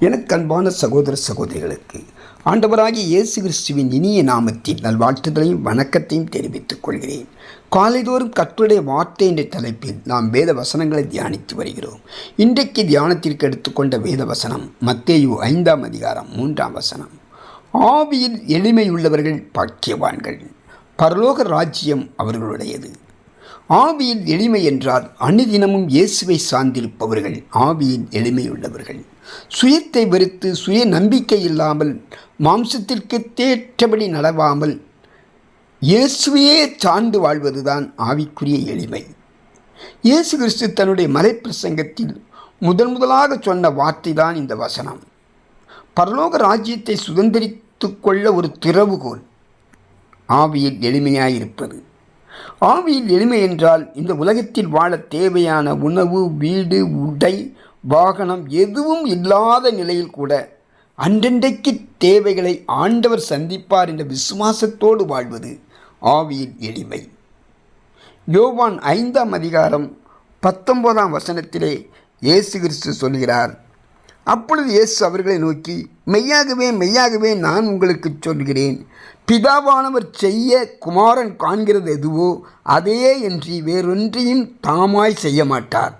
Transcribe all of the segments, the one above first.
எனக்கு அன்பான சகோதர சகோதரிகளுக்கு ஆண்டவராகிய இயேசு கிறிஸ்துவின் இனிய நாமத்தில் நல்வாழ்த்துதலையும் வணக்கத்தையும் தெரிவித்துக் கொள்கிறேன். காலைதோறும் கர்த்தருடைய வார்த்தை என்ற தலைப்பில் நாம் வேத வசனங்களை தியானித்து வருகிறோம். இன்றைக்கு தியானத்திற்கு எடுத்துக்கொண்ட வேத வசனம் மத்தேயு 5ஆம் அதிகாரம் 3ஆம் வசனம். ஆவியில் எளிமையுள்ளவர்கள் பாக்கியவான்கள், பரலோக ராஜ்யம் அவர்களுடையது. ஆவியில் எளிமை என்றால் அனுதினமும் இயேசுவை சார்ந்திருப்பவர்கள் ஆவியில் எளிமையுள்ளவர்கள். சுயத்தை வெறுத்து சுய நம்பிக்கை இல்லாமல் மாம்சத்திற்கு தேற்றபடி நடவாமல் இயேசுவையே சார்ந்து வாழ்வதுதான் ஆவிக்குரிய எளிமை. இயேசு கிறிஸ்து தன்னுடைய மலைப்பிரசங்கத்தில் முதலாக சொன்ன வார்த்தை தான் இந்த வசனம். பரலோக ராஜ்யத்தை சுதந்திரித்து கொள்ள ஒரு திறவுகோல் ஆவியில் எளிமையாயிருப்பது. ஆவியில் எளிமை என்றால் இந்த உலகத்தில் வாழ தேவையான உணவு, வீடு, உடை, வாகனம் எதுவும் இல்லாத நிலையில் கூட அன்றன்றைக்கு தேவைகளை ஆண்டவர் சந்திப்பார் என்ற விசுவாசத்தோடு வாழ்வது ஆவியில் எளிமை. யோவான் 5ஆம் அதிகாரம் 19ஆம் வசனத்திலே இயேசு கிறிஸ்து சொல்கிறார், அப்பொழுது இயேசு அவர்களை நோக்கி, மெய்யாகவே மெய்யாகவே நான் உங்களுக்கு சொல்கிறேன், பிதாவானவர் செய்ய குமாரன் காண்கிறது எதுவோ அதையே என்று வேறொன்றையும் தாமாய் செய்ய மாட்டார்.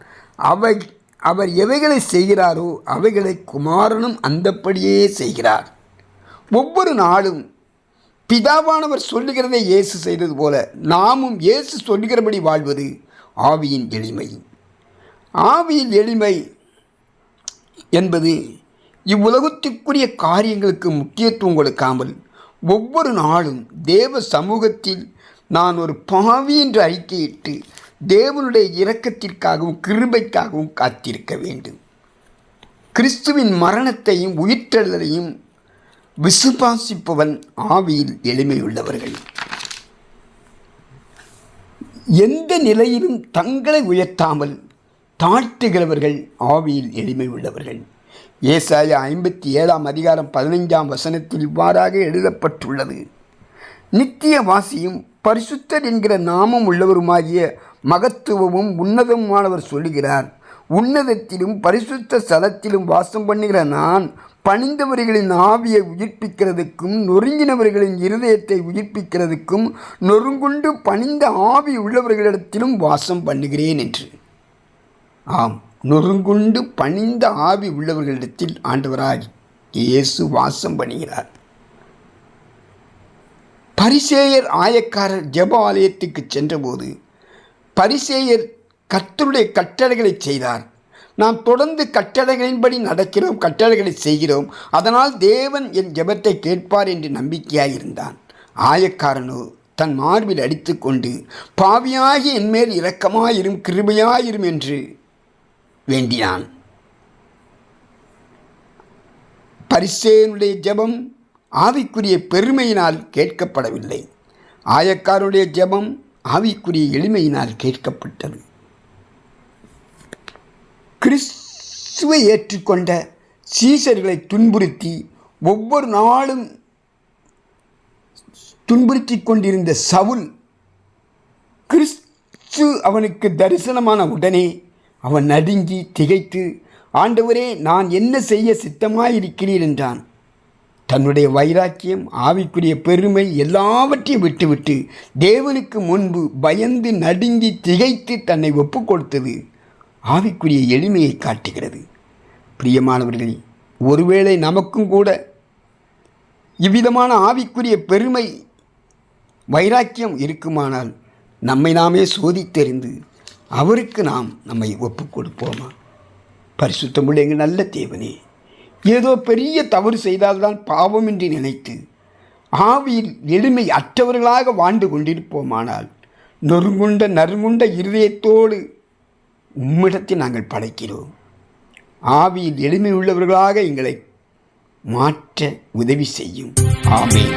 அவர் எவைகளை செய்கிறாரோ அவைகளை குமாரனும் அந்தப்படியே செய்கிறார். ஒவ்வொரு நாளும் பிதாவானவர் சொல்லுகிறதை இயேசு செய்தது போல நாமும் இயேசு சொல்லுகிறபடி வாழ்வது ஆவியின் எளிமை. ஆவியின் எளிமை என்பது இவ்வுலகத்திற்குரிய காரியங்களுக்கு முக்கியத்துவம் கொடுக்காமல் ஒவ்வொரு நாளும் தேவ சமூகத்தில் நான் ஒரு பாவி என்று அறிக்கையிட்டு தேவனுடைய இரக்கத்திற்காகவும் கிருபைக்காகவும் காத்திருக்க வேண்டும். கிறிஸ்துவின் மரணத்தையும் உயிர்த்தெழுதலையும் விசுவாசிப்பவன் ஆவியில் எளிமையுள்ளவர்கள். எந்த நிலையிலும் தங்களை உயர்த்தாமல் தாழ்த்துகிறவர்கள் ஆவியில் எளிமை உள்ளவர்கள். ஏசாயா 57ஆம் அதிகாரம் 15ஆம் வசனத்தில் இவ்வாறாக எழுதப்பட்டுள்ளது, நித்திய வாசியும் பரிசுத்தர் என்கிற நாமம் உள்ளவருமாகிய மகத்துவமும் உன்னதமானவர் சொல்லுகிறார், உன்னதத்திலும் பரிசுத்த ஸ்தலத்திலும் வாசம் பண்ணுகிற நான் பணிந்தவர்களின் ஆவியை உயிர்ப்பிக்கிறதுக்கும் நொறுங்கினவர்களின் இருதயத்தை உயிர்ப்பிக்கிறதுக்கும் நொறுங்குண்டு பணிந்த ஆவி உள்ளவர்களிடத்திலும் வாசம் பண்ணுகிறேன் என்று. ஆம், நொறுங்குண்டு பணிந்த ஆவி உள்ளவர்களிடத்தில் ஆண்டவராய் இயேசு வாசம் பண்ணுகிறார். பரிசேயர் ஆயக்காரர் ஜெப ஆலயத்துக்கு சென்றபோது பரிசேயர் கர்த்தருடைய கட்டளைகளை செய்தார். நாம் தொடர்ந்து கட்டளைகளின்படி நடக்கிறோம், கட்டளைகளை செய்கிறோம், அதனால் தேவன் என் ஜெபத்தை கேட்பார் என்று நம்பிக்கையாயிருந்தான். ஆயக்காரனோ தன் மார்பில் அடித்து கொண்டு, பாவியாகி என்மேல் இரக்கமாயிரும், கிருபையாயிரும் என்று வேண்டினான். பரிசேயனுடைய ஜெபம் ஆவிக்குரிய பெருமையினால் கேட்கப்படவில்லை. ஆயக்காரனுடைய ஜெபம் ஆவிக்குரிய எளிமையினால் கேட்கப்பட்டது. கிறிஸ்துவை ஏற்றுக்கொண்ட சீசர்களை துன்புறுத்தி ஒவ்வொரு நாளும் துன்புறுத்தி கொண்டிருந்த சவுல், கிறிஸ்து அவனுக்கு தரிசனமான உடனே அவன் நடுங்கி திகைத்து, ஆண்டவரே, நான் என்ன செய்ய சித்தமாயிருக்கிறீர் என்றான். தன்னுடைய வைராக்கியம், ஆவிக்குரிய பெருமை எல்லாவற்றையும் விட்டுவிட்டு தேவனுக்கு முன்பு பயந்து நடுங்கி திகைத்து தன்னை ஒப்பு கொடுத்தது ஆவிக்குரிய எளிமையை காட்டுகிறது. பிரியமானவர்களே, ஒருவேளை நமக்கும் கூட இவ்விதமான ஆவிக்குரிய பெருமை வைராக்கியம் இருக்குமானால் நம்மை நாமே சோதித்தறிந்து அவருக்கு நாம் நம்மை ஒப்பு கொடுப்போமா? பரிசுத்தமுள்ள எங்கள் நல்ல தேவனே, ஏதோ பெரிய தவறு செய்தால்தான் பாவம் என்று நினைத்து ஆவியில் எளிமை அற்றவர்களாக வாழ்ந்து கொண்டிருப்போமானால் நறுங்குண்ட இருதயத்தோடு உம்மிடத்தில் நாங்கள் படைக்கிறோம். ஆவியில் எளிமை உள்ளவர்களாக எங்களை மாற்ற உதவி செய்யும். ஆமென்.